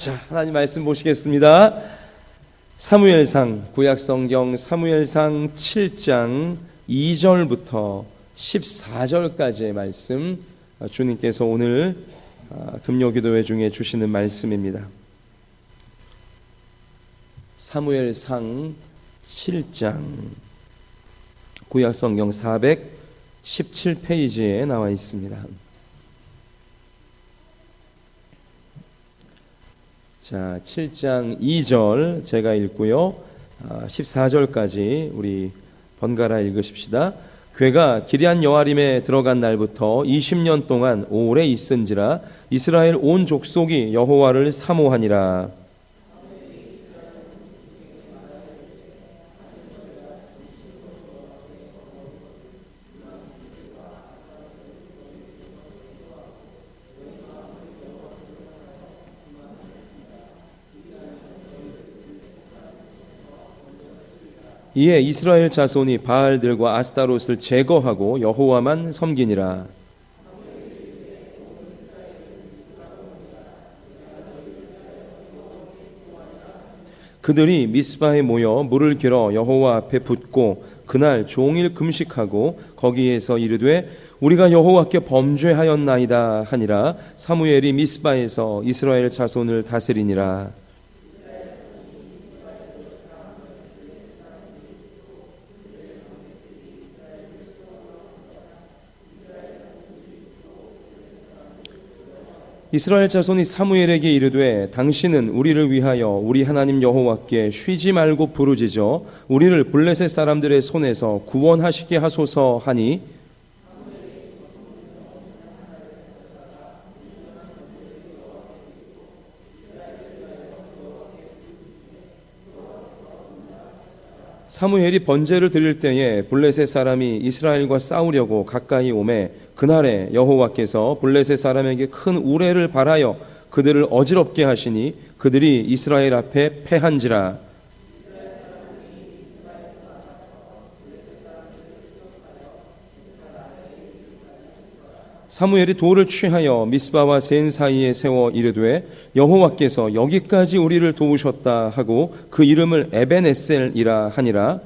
자, 하나님 말씀 보시겠습니다. 사무엘상, 구약성경 사무엘상 7장 2절부터 14절까지의 말씀, 주님께서 오늘 금요기도회 중에 주시는 말씀입니다. 사무엘상 7장, 구약성경 417페이지에 나와 있습니다. 자, 7장 2절 제가 읽고요, 14절까지 우리 번갈아 읽으십시다. 괴가 기럇 여아림에 들어간 날부터 20년 동안 오래 있은지라 이스라엘 온 족속이 여호와를 사모하니라. 이에 이스라엘 자손이 바알들과 아스타롯을 제거하고 여호와만 섬기니라. 그들이 미스바에 모여 물을 길어 여호와 앞에 붓고 그날 종일 금식하고 거기에서 이르되 우리가 여호와께 범죄하였나이다 하니라. 사무엘이 미스바에서 이스라엘 자손을 다스리니라. 이스라엘 자손이 사무엘에게 이르되 당신은 우리를 위하여 우리 하나님 여호와께 쉬지 말고 부르짖어 우리를 블레셋 사람들의 손에서 구원하시게 하소서 하니 사무엘이 번제를 드릴 때에 블레셋 사람이 이스라엘과 싸우려고 가까이 오매 그날에 여호와께서 블레셋 사람에게 큰 우레를 발하여 그들을 어지럽게 하시니 그들이 이스라엘 앞에 패한지라. 사무엘이 돌을 취하여 미스바와 센 사이에 세워 이르되 여호와께서 여기까지 우리를 도우셨다 하고 그 이름을 에벤에셀이라 하니라.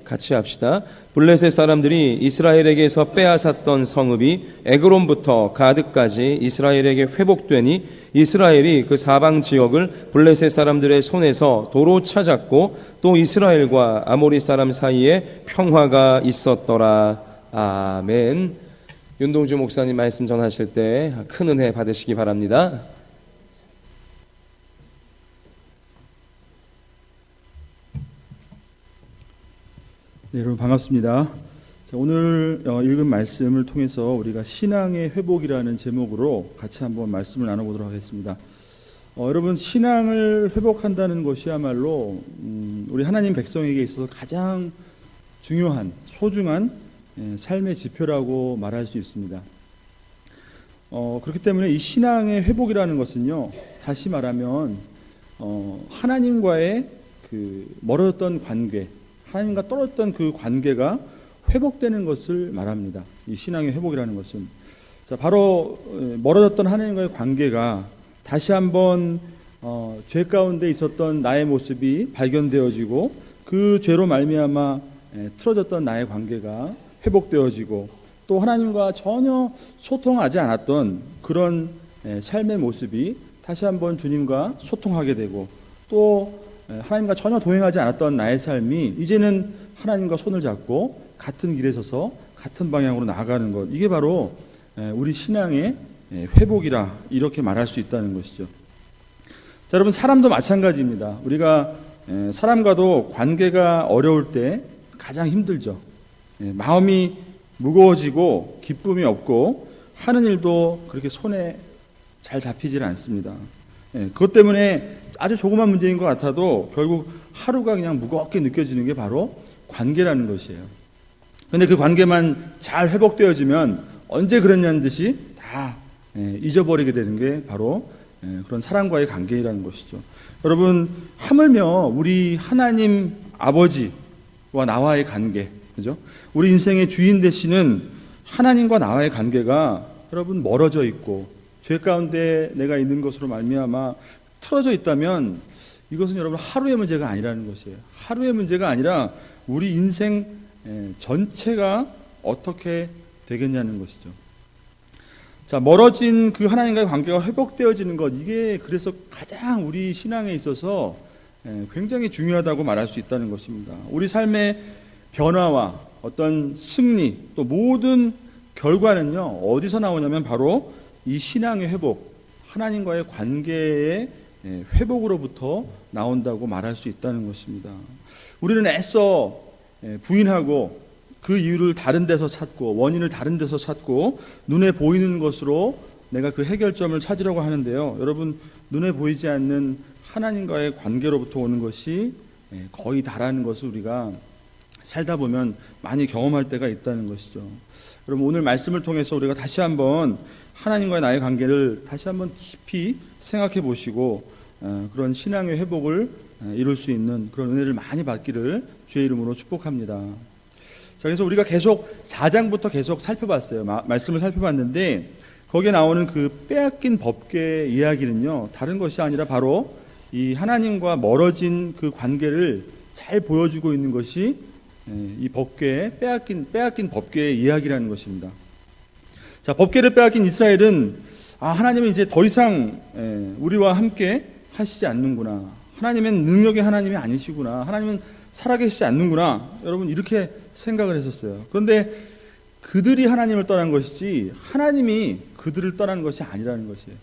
같이 합시다. 블레셋 사람들이 이스라엘에게서 빼앗았던 성읍이 에그론부터 가드까지 이스라엘에게 회복되니 이스라엘이 그 사방 지역을 블레셋 사람들의 손에서 도로 찾았고 또 이스라엘과 아모리 사람 사이에 평화가 있었더라. 아멘. 윤동주 목사님 말씀 전하실 때 큰 은혜 받으시기 바랍니다. 네, 여러분 반갑습니다. 자, 오늘 읽은 말씀을 통해서 우리가 신앙의 회복이라는 제목으로 같이 한번 말씀을 나눠보도록 하겠습니다. 여러분, 신앙을 회복한다는 것이야말로 우리 하나님 백성에게 있어서 가장 중요한, 소중한 삶의 지표라고 말할 수 있습니다. 그렇기 때문에 이 신앙의 회복이라는 것은요, 다시 말하면 하나님과의 그 멀어졌던 관계, 하나님과 떨어졌던 그 관계가 회복되는 것을 말합니다. 이 신앙의 회복이라는 것은, 자, 바로 멀어졌던 하나님과의 관계가 다시 한번 죄 가운데 있었던 나의 모습이 발견되어지고 그 죄로 말미암아 틀어졌던 나의 관계가 회복되어지고 또 하나님과 전혀 소통하지 않았던 그런 삶의 모습이 다시 한번 주님과 소통하게 되고 또 하나님과 전혀 동행하지 않았던 나의 삶이 이제는 하나님과 손을 잡고 같은 길에 서서 같은 방향으로 나아가는 것, 이게 바로 우리 신앙의 회복이라 이렇게 말할 수 있다는 것이죠. 자, 여러분, 사람도 마찬가지입니다. 우리가 사람과도 관계가 어려울 때 가장 힘들죠. 마음이 무거워지고 기쁨이 없고 하는 일도 그렇게 손에 잘 잡히질 않습니다. 그것 때문에 아주 조그만 문제인 것 같아도 결국 하루가 그냥 무겁게 느껴지는 게 바로 관계라는 것이에요. 그런데 그 관계만 잘 회복되어지면 언제 그랬냐는 듯이 다 잊어버리게 되는 게 바로 그런 사람과의 관계라는 것이죠. 여러분, 하물며 우리 하나님 아버지, 나와의 관계, 그죠? 우리 인생의 주인 되시는 하나님과 나와의 관계가 여러분 멀어져 있고 죄 가운데 내가 있는 것으로 말미암아 틀어져 있다면 이것은 여러분 하루의 문제가 아니라는 것이에요. 하루의 문제가 아니라 우리 인생 전체가 어떻게 되겠냐는 것이죠. 자, 멀어진 그 하나님과의 관계가 회복되어지는 것, 이게 그래서 가장 우리 신앙에 있어서 굉장히 중요하다고 말할 수 있다는 것입니다. 우리 삶의 변화와 어떤 승리, 또 모든 결과는요, 어디서 나오냐면 바로 이 신앙의 회복, 하나님과의 관계의 회복으로부터 나온다고 말할 수 있다는 것입니다. 우리는 애써 부인하고 그 이유를 다른 데서 찾고 원인을 다른 데서 찾고 눈에 보이는 것으로 내가 그 해결점을 찾으려고 하는데요. 여러분, 눈에 보이지 않는 하나님과의 관계로부터 오는 것이 거의 다라는 것을 우리가 살다 보면 많이 경험할 때가 있다는 것이죠. 여러분, 오늘 말씀을 통해서 우리가 다시 한번 하나님과의 나의 관계를 다시 한번 깊이 생각해 보시고 그런 신앙의 회복을 이룰 수 있는 그런 은혜를 많이 받기를 주의 이름으로 축복합니다. 자, 그래서 우리가 계속 4장부터 계속 살펴봤어요. 말씀을 살펴봤는데 거기에 나오는 그 빼앗긴 법궤 이야기는요, 다른 것이 아니라 바로 이 하나님과 멀어진 그 관계를 잘 보여주고 있는 것이 이 법궤, 빼앗긴 법궤의 이야기라는 것입니다. 자, 법궤를 빼앗긴 이스라엘은 하나님은 이제 더 이상 우리와 함께 하시지 않는구나. 하나님은 능력의 하나님이 아니시구나. 하나님은 살아계시지 않는구나. 여러분, 이렇게 생각을 했었어요. 그런데 그들이 하나님을 떠난 것이지 하나님이 그들을 떠난 것이 아니라는 것이에요.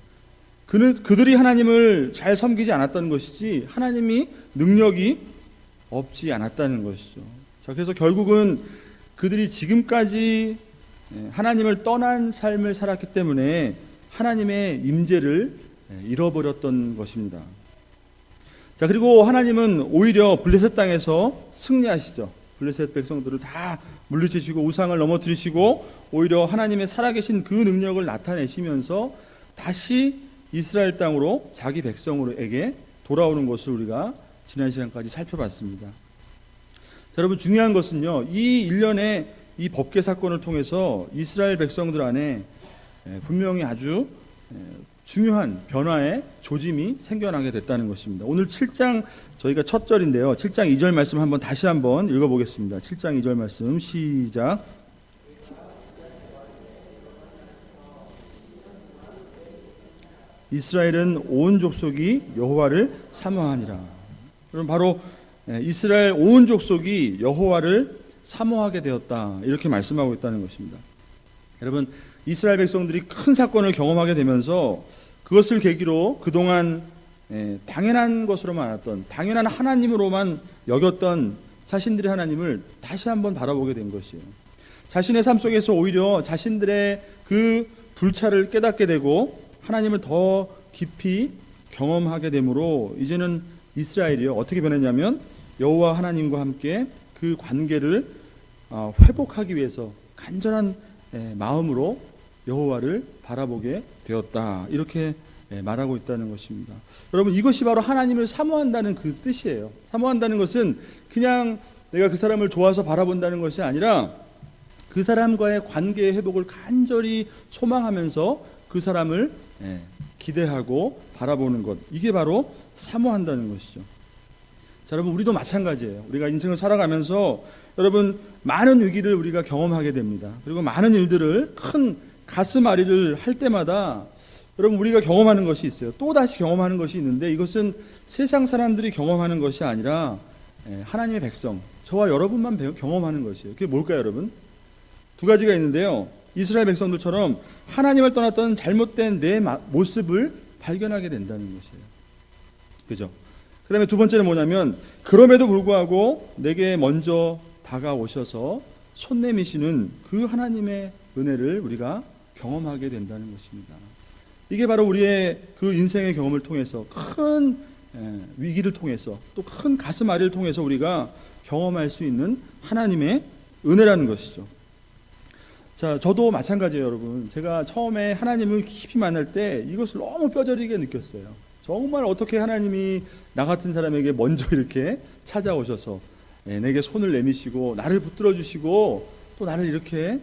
그들이 하나님을 잘 섬기지 않았다는 것이지 하나님이 능력이 없지 않았다는 것이죠. 자, 그래서 결국은 그들이 지금까지 하나님을 떠난 삶을 살았기 때문에 하나님의 임재를 잃어버렸던 것입니다. 자, 그리고 하나님은 오히려 블레셋 땅에서 승리하시죠. 블레셋 백성들을 다 물리치시고 우상을 넘어뜨리시고 오히려 하나님의 살아계신 그 능력을 나타내시면서 다시 이스라엘 땅으로 자기 백성에게 돌아오는 것을 우리가 지난 시간까지 살펴봤습니다. 자, 여러분, 중요한 것은요, 이 일련의 이 법궤 사건을 통해서 이스라엘 백성들 안에 분명히 아주 중요한 변화의 조짐이 생겨나게 됐다는 것입니다. 오늘 7장, 저희가 첫 절인데요, 7장 2절 말씀 다시 한번 읽어보겠습니다. 7장 2절 말씀 시작. 이스라엘은 온 족속이 여호와를 사모하니라. 그럼 바로 이스라엘 온 족속이 여호와를 사모하게 되었다, 이렇게 말씀하고 있다는 것입니다. 여러분, 이스라엘 백성들이 큰 사건을 경험하게 되면서 그것을 계기로 그동안 당연한 것으로만 알았던, 당연한 하나님으로만 여겼던 자신들의 하나님을 다시 한번 바라보게 된 것이에요. 자신의 삶 속에서 오히려 자신들의 그 불찰을 깨닫게 되고 하나님을 더 깊이 경험하게 되므로 이제는 이스라엘이요, 어떻게 변했냐면 여호와 하나님과 함께 그 관계를 회복하기 위해서 간절한 마음으로 여호와를 바라보게 되었다, 이렇게 말하고 있다는 것입니다. 여러분, 이것이 바로 하나님을 사모한다는 그 뜻이에요. 사모한다는 것은 그냥 내가 그 사람을 좋아서 바라본다는 것이 아니라 그 사람과의 관계의 회복을 간절히 소망하면서 그 사람을 기대하고 바라보는 것, 이게 바로 사모한다는 것이죠. 자, 여러분, 우리도 마찬가지예요. 우리가 인생을 살아가면서 여러분, 많은 위기를 우리가 경험하게 됩니다. 그리고 많은 일들을, 큰 가슴앓이를 할 때마다 여러분, 우리가 경험하는 것이 있어요. 또 다시 경험하는 것이 있는데 이것은 세상 사람들이 경험하는 것이 아니라 하나님의 백성, 저와 여러분만 경험하는 것이에요. 그게 뭘까요, 여러분? 두 가지가 있는데요, 이스라엘 백성들처럼 하나님을 떠났던 잘못된 내 모습을 발견하게 된다는 것이에요. 그죠? 그 다음에 두 번째는 뭐냐면, 그럼에도 불구하고 내게 먼저 다가오셔서 손 내미시는 그 하나님의 은혜를 우리가 경험하게 된다는 것입니다. 이게 바로 우리의 그 인생의 경험을 통해서, 큰 위기를 통해서, 또 큰 가슴앓이를 통해서 우리가 경험할 수 있는 하나님의 은혜라는 것이죠. 자, 저도 마찬가지예요, 여러분. 제가 처음에 하나님을 깊이 만날 때 이것을 너무 뼈저리게 느꼈어요. 정말 어떻게 하나님이 나 같은 사람에게 먼저 이렇게 찾아오셔서 내게 손을 내미시고 나를 붙들어 주시고 또 나를 이렇게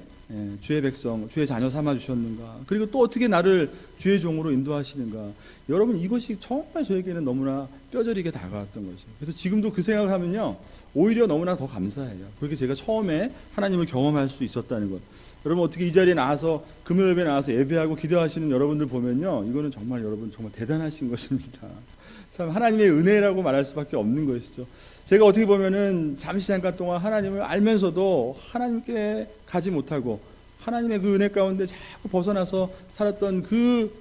주의 백성, 주의 자녀 삼아 주셨는가? 그리고 또 어떻게 나를 주의 종으로 인도하시는가? 여러분, 이것이 정말 저에게는 너무나 뼈저리게 다가왔던 것이에요. 그래서 지금도 그 생각을 하면요, 오히려 너무나 더 감사해요. 그렇게 제가 처음에 하나님을 경험할 수 있었다는 것. 여러분, 어떻게 이 자리에 나와서 금요 예배에 나와서 예배하고 기도하시는 여러분들 보면요, 이거는 정말 여러분 정말 대단하신 것입니다. 참 하나님의 은혜라고 말할 수밖에 없는 것이죠. 제가 어떻게 보면은 잠시 잠깐 동안 하나님을 알면서도 하나님께 가지 못하고 하나님의 그 은혜 가운데 자꾸 벗어나서 살았던 그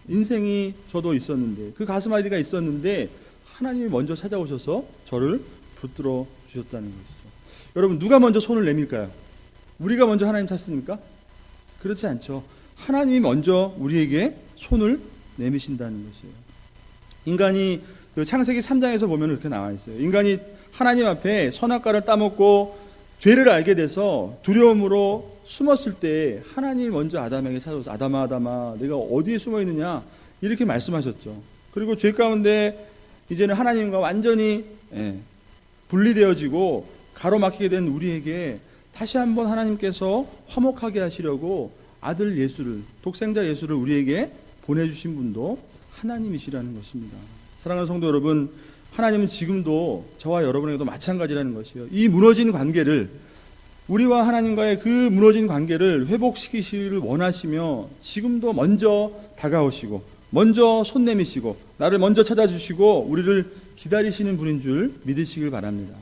인생이 저도 있었는데, 그 가슴 아이가 있었는데 하나님이 먼저 찾아오셔서 저를 붙들어 주셨다는 것이죠. 여러분, 누가 먼저 손을 내밀까요? 우리가 먼저 하나님 찾습니까? 그렇지 않죠. 하나님이 먼저 우리에게 손을 내미신다는 것이에요. 인간이 그 창세기 3장에서 보면 이렇게 나와 있어요. 인간이 하나님 앞에 선악과를 따먹고 죄를 알게 돼서 두려움으로 숨었을 때 하나님이 먼저 아담에게 찾아와서 아담아 아담아 내가 어디에 숨어 있느냐 이렇게 말씀하셨죠. 그리고 죄 가운데 이제는 하나님과 완전히 분리되어지고 가로막히게 된 우리에게 다시 한번 하나님께서 화목하게 하시려고 아들 예수를, 독생자 예수를 우리에게 보내주신 분도 하나님이시라는 것입니다. 사랑하는 성도 여러분, 하나님은 지금도 저와 여러분에게도 마찬가지라는 것이에요. 이 무너진 관계를, 우리와 하나님과의 그 무너진 관계를 회복시키시기를 원하시며 지금도 먼저 다가오시고 먼저 손 내미시고 나를 먼저 찾아주시고 우리를 기다리시는 분인 줄 믿으시길 바랍니다.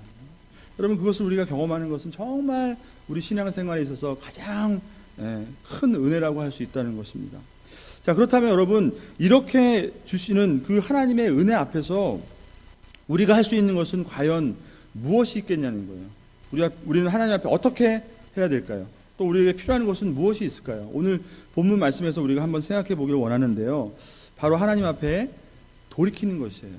여러분, 그것을 우리가 경험하는 것은 정말 우리 신앙생활에 있어서 가장 큰 은혜라고 할 수 있다는 것입니다. 자, 그렇다면 여러분, 이렇게 주시는 그 하나님의 은혜 앞에서 우리가 할 수 있는 것은 과연 무엇이 있겠냐는 거예요. 우리는 하나님 앞에 어떻게 해야 될까요? 또 우리에게 필요한 것은 무엇이 있을까요? 오늘 본문 말씀에서 우리가 한번 생각해 보기를 원하는데요, 바로 하나님 앞에 돌이키는 것이에요.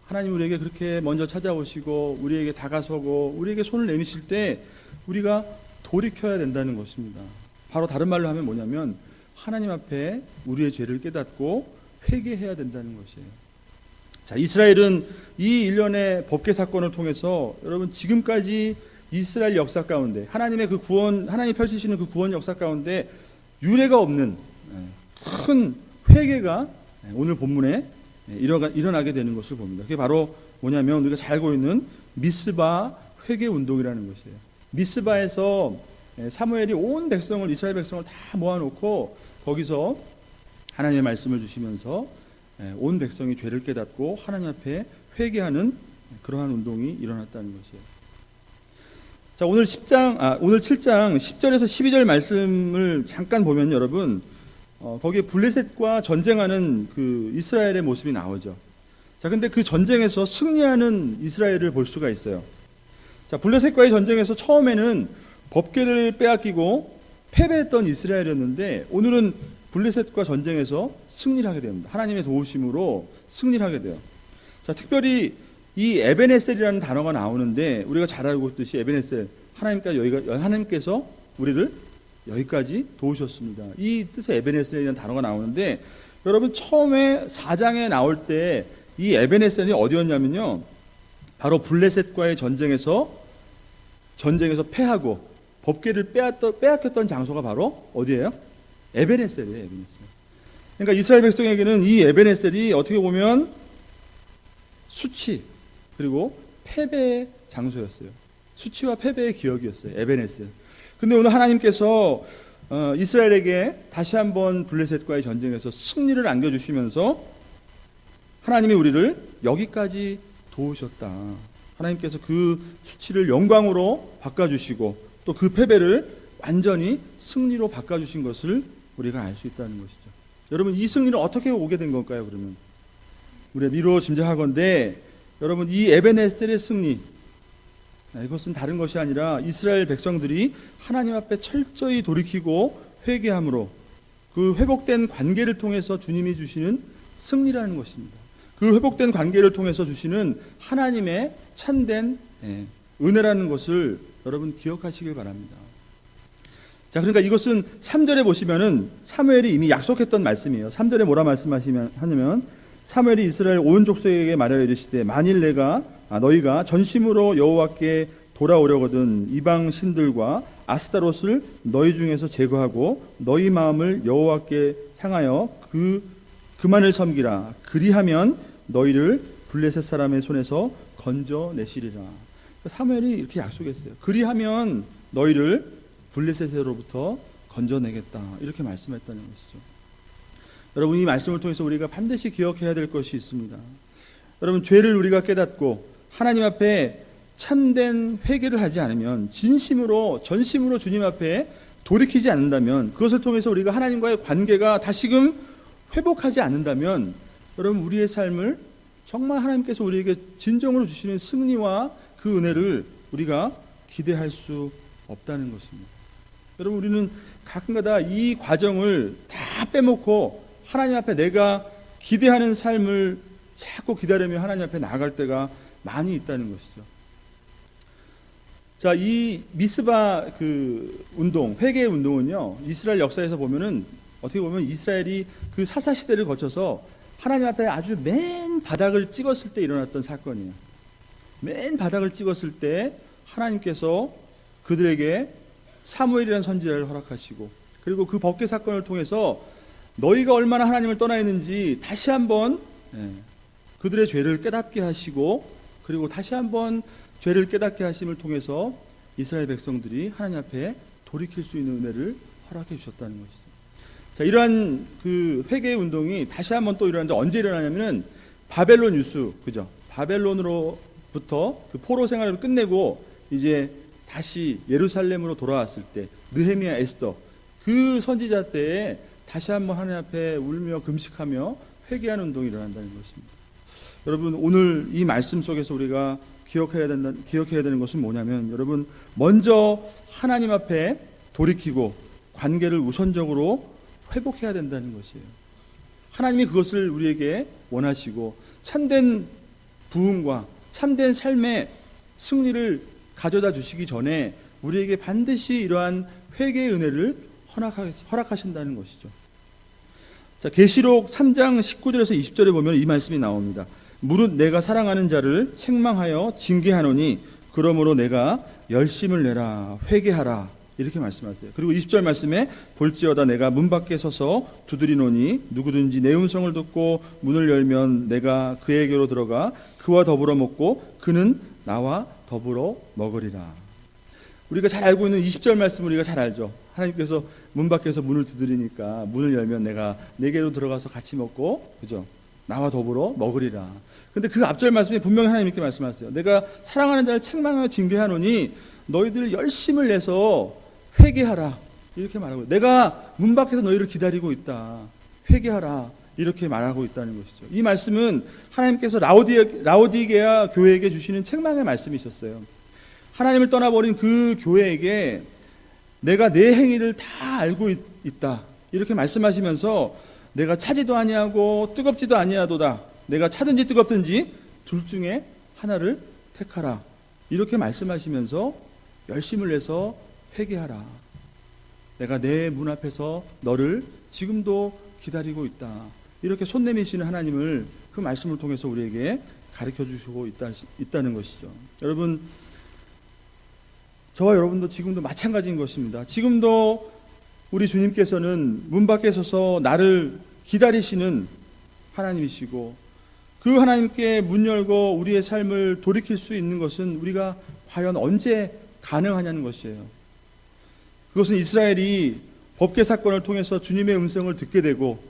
하나님 우리에게 그렇게 먼저 찾아오시고 우리에게 다가서고 우리에게 손을 내미실 때 우리가 돌이켜야 된다는 것입니다. 바로 다른 말로 하면 뭐냐면 하나님 앞에 우리의 죄를 깨닫고 회개해야 된다는 것이에요. 자, 이스라엘은 이 일련의 법계 사건을 통해서 여러분 지금까지 이스라엘 역사 가운데 하나님의 그 구원, 하나님이 펼치시는 그 구원 역사 가운데 유례가 없는 큰 회개가 오늘 본문에 일어나게 되는 것을 봅니다. 그게 바로 뭐냐면 우리가 잘 알고 있는 미스바 회개 운동이라는 것이에요. 미스바에서 사무엘이 온 백성을, 이스라엘 백성을 다 모아놓고 거기서 하나님의 말씀을 주시면서 온 백성이 죄를 깨닫고 하나님 앞에 회개하는 그러한 운동이 일어났다는 것이에요. 자, 오늘 7장 10절에서 12절 말씀을 잠깐 보면 여러분, 거기에 블레셋과 전쟁하는 그 이스라엘의 모습이 나오죠. 자, 근데 그 전쟁에서 승리하는 이스라엘을 볼 수가 있어요. 자, 블레셋과의 전쟁에서 처음에는 법궤를 빼앗기고 패배했던 이스라엘이었는데 오늘은 블레셋과 전쟁에서 승리를 하게 됩니다. 하나님의 도우심으로 승리를 하게 돼요. 자, 특별히 이 에베네셀이라는 단어가 나오는데 우리가 잘 알고 있듯이 에베네셀, 하나님께서 우리를 여기까지 도우셨습니다. 이 뜻의 에베네셀이라는 단어가 나오는데 여러분, 처음에 4장에 나올 때 이 에베네셀이 어디였냐면요, 바로 블레셋과의 전쟁에서 패하고 법궤를 빼앗겼던 장소가 바로 어디예요? 에베네셀이에요. 에베네셀. 그러니까 이스라엘 백성에게는 이 에베네셀이 어떻게 보면 수치 그리고 패배의 장소였어요. 수치와 패배의 기억이었어요. 에베네셀. 근데 오늘 하나님께서 이스라엘에게 다시 한번 블레셋과의 전쟁에서 승리를 안겨주시면서 하나님이 우리를 여기까지 도우셨다. 하나님께서 그 수치를 영광으로 바꿔주시고 또 그 패배를 완전히 승리로 바꿔주신 것을 우리가 알 수 있다는 것이죠. 여러분, 이 승리는 어떻게 오게 된 걸까요? 그러면 우리가 미루어 짐작하건대 여러분, 이 에베네셀의 승리, 이것은 다른 것이 아니라 이스라엘 백성들이 하나님 앞에 철저히 돌이키고 회개함으로 그 회복된 관계를 통해서 주님이 주시는 승리라는 것입니다. 그 회복된 관계를 통해서 주시는 하나님의 참된 은혜라는 것을 여러분 기억하시길 바랍니다. 자, 그러니까 이것은 3절에 보시면은 사무엘이 이미 약속했던 말씀이에요. 3절에 뭐라 말씀하시면 사무엘이 이스라엘 온 족속에게 말하여 이르시되 만일 너희가 전심으로 여호와께 돌아오려거든 이방 신들과 아스타롯을 너희 중에서 제거하고 너희 마음을 여호와께 향하여 그만을 섬기라. 그리하면 너희를 블레셋 사람의 손에서 건져내시리라. 사무엘이 이렇게 약속했어요. 그리하면 너희를 블레셋으로부터 건져내겠다. 이렇게 말씀했다는 것이죠. 여러분, 이 말씀을 통해서 우리가 반드시 기억해야 될 것이 있습니다. 여러분, 죄를 우리가 깨닫고 하나님 앞에 참된 회개를 하지 않으면, 진심으로 전심으로 주님 앞에 돌이키지 않는다면, 그것을 통해서 우리가 하나님과의 관계가 다시금 회복하지 않는다면, 여러분, 우리의 삶을 정말 하나님께서 우리에게 진정으로 주시는 승리와 그 은혜를 우리가 기대할 수 없다는 것입니다. 여러분, 우리는 가끔가다 이 과정을 다 빼먹고 하나님 앞에 내가 기대하는 삶을 자꾸 기다리며 하나님 앞에 나아갈 때가 많이 있다는 것이죠. 자, 이 미스바 운동, 회개 운동은요, 이스라엘 역사에서 보면은 어떻게 보면 이스라엘이 그 사사 시대를 거쳐서 하나님 앞에 아주 맨 바닥을 찍었을 때 일어났던 사건이에요. 맨 바닥을 찍었을 때 하나님께서 그들에게 사무엘이라는 선지자를 허락하시고, 그리고 그 법궤 사건을 통해서 너희가 얼마나 하나님을 떠나 있는지 다시 한번 그들의 죄를 깨닫게 하시고, 그리고 다시 한번 죄를 깨닫게 하심을 통해서 이스라엘 백성들이 하나님 앞에 돌이킬 수 있는 은혜를 허락해 주셨다는 것이죠. 자, 이러한 그 회개 운동이 다시 한번 또 일어나는데 언제 일어나냐면은 바벨론 유수, 그죠? 바벨론으로부터 그 포로 생활을 끝내고 이제 다시 예루살렘으로 돌아왔을 때, 느헤미야, 에스더 그 선지자 때에 다시 한번 하나님 앞에 울며 금식하며 회개하는 운동이 일어난다는 것입니다. 여러분, 오늘 이 말씀 속에서 우리가 기억해야 되는 것은 뭐냐면, 여러분, 먼저 하나님 앞에 돌이키고 관계를 우선적으로 회복해야 된다는 것이에요. 하나님이 그것을 우리에게 원하시고 참된 부흥과 참된 삶의 승리를 가져다 주시기 전에 우리에게 반드시 이러한 회개의 은혜를 허락하신다는 것이죠. 자, 계시록 3장 19절에서 20절에 보면 이 말씀이 나옵니다. 무릇 내가 사랑하는 자를 책망하여 징계하노니 그러므로 내가 열심을 내라, 회개하라, 이렇게 말씀하세요. 그리고 20절 말씀에 볼지어다 내가 문 밖에 서서 두드리노니 누구든지 내 음성을 듣고 문을 열면 내가 그에게로 들어가 그와 더불어 먹고 그는 나와 더불어 먹으리라. 우리가 잘 알고 있는 20절 말씀 우리가 잘 알죠. 하나님께서 문 밖에서 문을 두드리니까 문을 열면 내가 내게로 들어가서 같이 먹고, 그죠? 나와 더불어 먹으리라. 근데 그 앞절 말씀에 분명히 하나님께 말씀하세요. 내가 사랑하는 자를 책망하여 징계하노니 너희들 열심을 내서 회개하라, 이렇게 말하고, 내가 문 밖에서 너희를 기다리고 있다, 회개하라, 이렇게 말하고 있다는 것이죠. 이 말씀은 하나님께서 라오디게아 교회에게 주시는 책망의 말씀이셨어요. 하나님을 떠나버린 그 교회에게 내가 내 행위를 다 알고 있다, 이렇게 말씀하시면서 내가 차지도 아니하고 뜨겁지도 아니하도다, 내가 차든지 뜨겁든지 둘 중에 하나를 택하라, 이렇게 말씀하시면서 열심을 내서 회개하라. 내가 내 문 앞에서 너를 지금도 기다리고 있다, 이렇게 손 내미시는 하나님을 그 말씀을 통해서 우리에게 가르쳐 주시고 있다는 것이죠. 여러분, 저와 여러분도 지금도 마찬가지인 것입니다. 지금도 우리 주님께서는 문 밖에 서서 나를 기다리시는 하나님이시고, 그 하나님께 문 열고 우리의 삶을 돌이킬 수 있는 것은 우리가 과연 언제 가능하냐는 것이에요. 그것은 이스라엘이 법궤 사건을 통해서 주님의 음성을 듣게 되고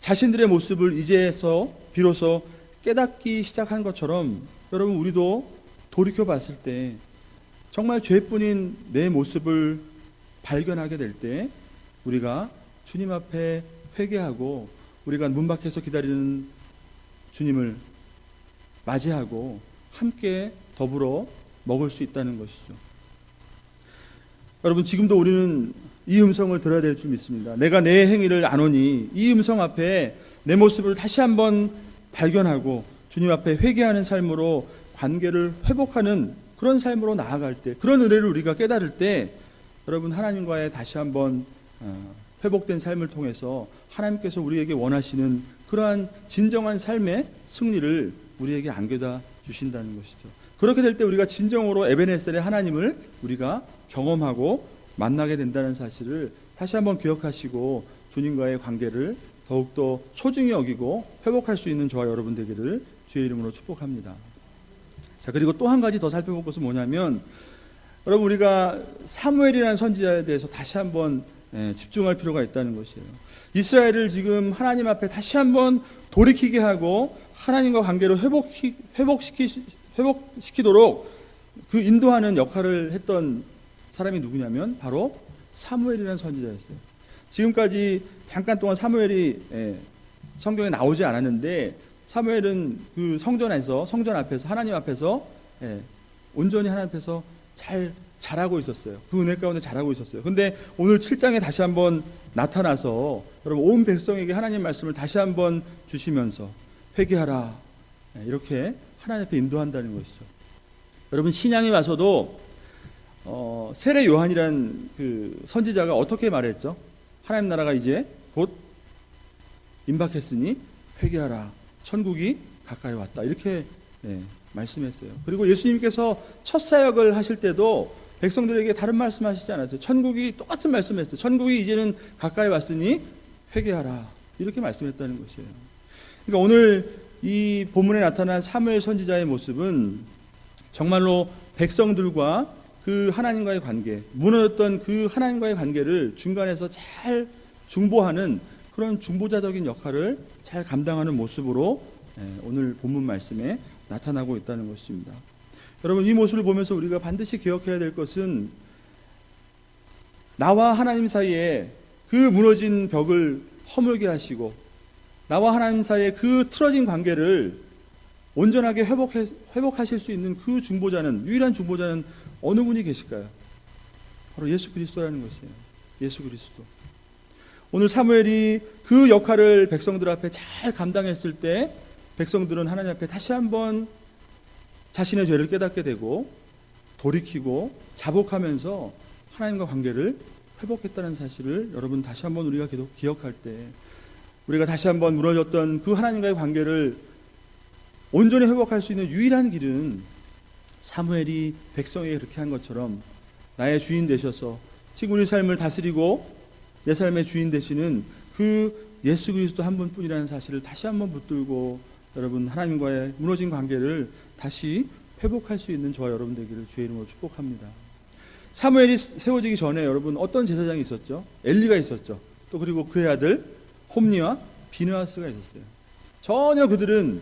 자신들의 모습을 이제서 비로소 깨닫기 시작한 것처럼, 여러분, 우리도 돌이켜 봤을 때 정말 죄뿐인 내 모습을 발견하게 될 때 우리가 주님 앞에 회개하고 우리가 문 밖에서 기다리는 주님을 맞이하고 함께 더불어 먹을 수 있다는 것이죠. 여러분, 지금도 우리는 이 음성을 들어야 될 줄 믿습니다. 내가 내 행위를 아노니, 이 음성 앞에 내 모습을 다시 한번 발견하고 주님 앞에 회개하는 삶으로 관계를 회복하는 그런 삶으로 나아갈 때, 그런 은혜를 우리가 깨달을 때, 여러분, 하나님과의 다시 한번 회복된 삶을 통해서 하나님께서 우리에게 원하시는 그러한 진정한 삶의 승리를 우리에게 안겨다 주신다는 것이죠. 그렇게 될 때 우리가 진정으로 에베네셀의 하나님을 우리가 경험하고 만나게 된다는 사실을 다시 한번 기억하시고 주님과의 관계를 더욱더 소중히 여기고 회복할 수 있는 저와 여러분 되기를 주의 이름으로 축복합니다. 자, 그리고 또 한 가지 더 살펴볼 것은 뭐냐면, 여러분, 우리가 사무엘이라는 선지자에 대해서 다시 한번 집중할 필요가 있다는 것이에요. 이스라엘을 지금 하나님 앞에 다시 한번 돌이키게 하고 하나님과 관계를 회복시키도록 그 인도하는 역할을 했던 사람이 누구냐면 바로 사무엘이라는 선지자였어요. 지금까지 잠깐 동안 사무엘이 성경에 나오지 않았는데, 사무엘은 그 성전 앞에서 하나님 앞에서 온전히 하나님 앞에서 잘 자라고 있었어요. 그 은혜 가운데 자라고 있었어요. 근데 오늘 7장에 다시 한번 나타나서 여러분 온 백성에게 하나님 말씀을 다시 한번 주시면서 회개하라, 이렇게 하나님 앞에 인도한다는 것이죠. 여러분, 신약에 와서도 세례 요한이란 그 선지자가 어떻게 말했죠? 하나님 나라가 이제 곧 임박했으니 회개하라, 천국이 가까이 왔다, 이렇게 말씀했어요. 그리고 예수님께서 첫 사역을 하실 때도 백성들에게 다른 말씀하시지 않았어요. 천국이 똑같은 말씀했어요. 천국이 이제는 가까이 왔으니 회개하라, 이렇게 말씀했다는 것이에요. 그러니까 오늘 이 본문에 나타난 사무엘 선지자의 모습은 정말로 백성들과 그 하나님과의 관계, 무너졌던 그 하나님과의 관계를 중간에서 잘 중보하는 그런 중보자적인 역할을 잘 감당하는 모습으로 오늘 본문 말씀에 나타나고 있다는 것입니다. 여러분, 이 모습을 보면서 우리가 반드시 기억해야 될 것은, 나와 하나님 사이에 그 무너진 벽을 허물게 하시고 나와 하나님 사이에 그 틀어진 관계를 온전하게 회복하실 수 있는 그 중보자는, 유일한 중보자는 어느 분이 계실까요? 바로 예수 그리스도라는 것이에요. 예수 그리스도. 오늘 사무엘이 그 역할을 백성들 앞에 잘 감당했을 때 백성들은 하나님 앞에 다시 한번 자신의 죄를 깨닫게 되고 돌이키고 자복하면서 하나님과 관계를 회복했다는 사실을 여러분 다시 한번 우리가 계속 기억할 때, 우리가 다시 한번 무너졌던 그 하나님과의 관계를 온전히 회복할 수 있는 유일한 길은 사무엘이 백성에게 그렇게 한 것처럼 나의 주인 되셔서 지금 우리 삶을 다스리고 내 삶의 주인 되시는 그 예수 그리스도 한 분뿐이라는 사실을 다시 한번 붙들고 여러분 하나님과의 무너진 관계를 다시 회복할 수 있는 저와 여러분 되기를 주의 이름으로 축복합니다. 사무엘이 세워지기 전에 여러분 어떤 제사장이 있었죠? 엘리가 있었죠. 또 그리고 그의 아들 홈니와 비느하스가 있었어요. 전혀 그들은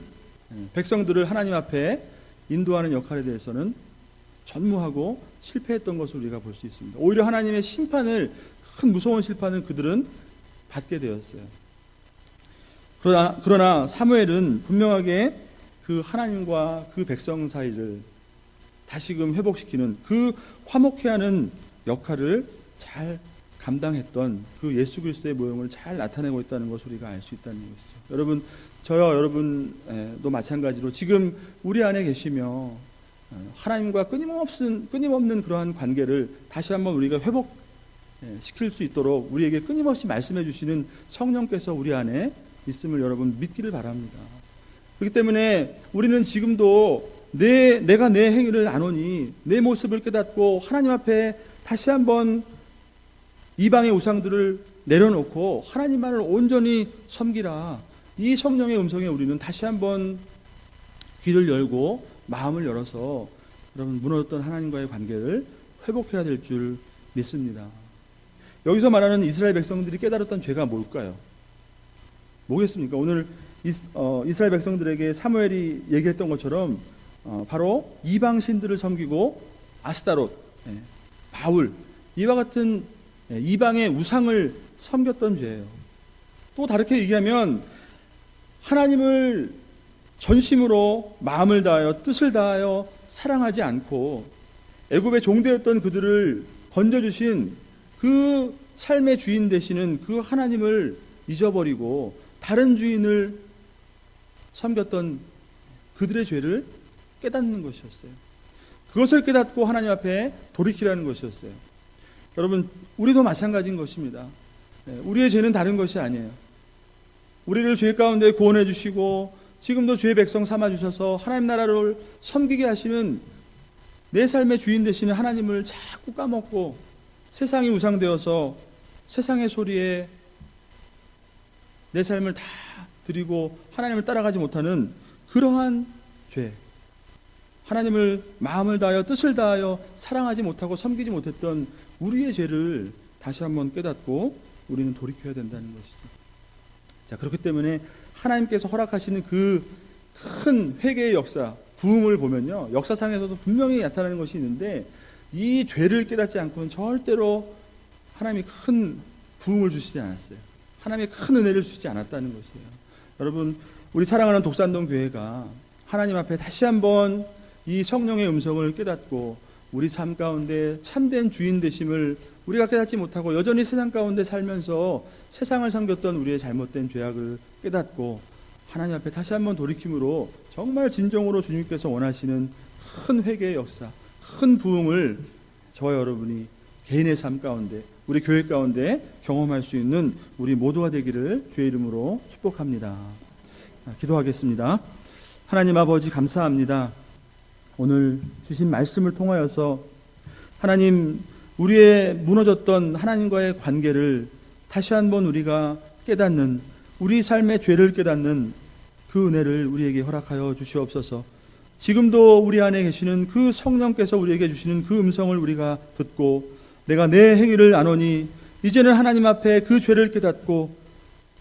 백성들을 하나님 앞에 인도하는 역할에 대해서는 전무하고 실패했던 것을 우리가 볼 수 있습니다. 오히려 하나님의 심판을, 큰 무서운 심판을 그들은 받게 되었어요. 그러나 사무엘은 분명하게 그 하나님과 그 백성 사이를 다시금 회복시키는, 그 화목해 하는 역할을 잘 감당했던 그 예수 그리스도의 모형을 잘 나타내고 있다는 것을 우리가 알 수 있다는 것이죠. 여러분, 저와 여러분도 마찬가지로 지금 우리 안에 계시며 하나님과 끊임없는 그러한 관계를 다시 한번 우리가 회복시킬 수 있도록 우리에게 끊임없이 말씀해 주시는 성령께서 우리 안에 있음을 여러분 믿기를 바랍니다. 그렇기 때문에 우리는 지금도 내가 내 행위를 아노니 내 모습을 깨닫고 하나님 앞에 다시 한번 이방의 우상들을 내려놓고 하나님만을 온전히 섬기라, 이 성령의 음성에 우리는 다시 한번 귀를 열고 마음을 열어서 여러분 무너졌던 하나님과의 관계를 회복해야 될 줄 믿습니다. 여기서 말하는 이스라엘 백성들이 깨달았던 죄가 뭘까요? 뭐겠습니까? 오늘 이스라엘 백성들에게 사무엘이 얘기했던 것처럼 바로 이방 신들을 섬기고 아스타롯, 바울, 이와 같은 이방의 우상을 섬겼던 죄예요. 또 다르게 얘기하면 하나님을 전심으로 마음을 다하여 뜻을 다하여 사랑하지 않고 애굽의 종되었던 그들을 건져주신 그 삶의 주인 되시는 그 하나님을 잊어버리고 다른 주인을 섬겼던 그들의 죄를 깨닫는 것이었어요. 그것을 깨닫고 하나님 앞에 돌이키라는 것이었어요. 여러분, 우리도 마찬가지인 것입니다. 우리의 죄는 다른 것이 아니에요. 우리를 죄 가운데 구원해 주시고 지금도 주의 백성 삼아주셔서 하나님 나라를 섬기게 하시는 내 삶의 주인 되시는 하나님을 자꾸 까먹고 세상이 우상되어서 세상의 소리에 내 삶을 다 드리고 하나님을 따라가지 못하는 그러한 죄, 하나님을 마음을 다하여 뜻을 다하여 사랑하지 못하고 섬기지 못했던 우리의 죄를 다시 한번 깨닫고 우리는 돌이켜야 된다는 것이죠. 자, 그렇기 때문에 하나님께서 허락하시는 그 큰 회개의 역사, 부흥을 보면요, 역사상에서도 분명히 나타나는 것이 있는데 이 죄를 깨닫지 않고는 절대로 하나님이 큰 부흥을 주시지 않았어요. 하나님의 큰 은혜를 주시지 않았다는 것이에요. 여러분, 우리 사랑하는 독산동 교회가 하나님 앞에 다시 한번 이 성령의 음성을 깨닫고 우리 삶 가운데 참된 주인 되심을 우리가 깨닫지 못하고 여전히 세상 가운데 살면서 세상을 섬겼던 우리의 잘못된 죄악을 깨닫고 하나님 앞에 다시 한번 돌이킴으로 정말 진정으로 주님께서 원하시는 큰 회개의 역사, 큰 부흥을 저와 여러분이 개인의 삶 가운데, 우리 교회 가운데 경험할 수 있는 우리 모두가 되기를 주의 이름으로 축복합니다. 기도하겠습니다. 하나님 아버지, 감사합니다. 오늘 주신 말씀을 통하여서 하나님, 우리의 무너졌던 하나님과의 관계를 다시 한번 우리가 깨닫는, 우리 삶의 죄를 깨닫는 그 은혜를 우리에게 허락하여 주시옵소서. 지금도 우리 안에 계시는 그 성령께서 우리에게 주시는 그 음성을 우리가 듣고 내가 내 행위를 아노니 이제는 하나님 앞에 그 죄를 깨닫고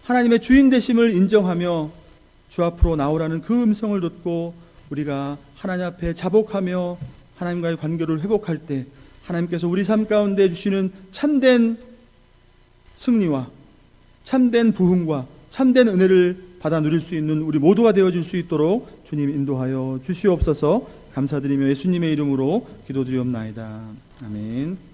하나님의 주인 되심을 인정하며 주 앞으로 나오라는 그 음성을 듣고 우리가 하나님 앞에 자복하며 하나님과의 관계를 회복할 때 하나님께서 우리 삶 가운데 주시는 참된 승리와 참된 부흥과 참된 은혜를 받아 누릴 수 있는 우리 모두가 되어질 수 있도록 주님 인도하여 주시옵소서. 감사드리며 예수님의 이름으로 기도드리옵나이다. 아멘.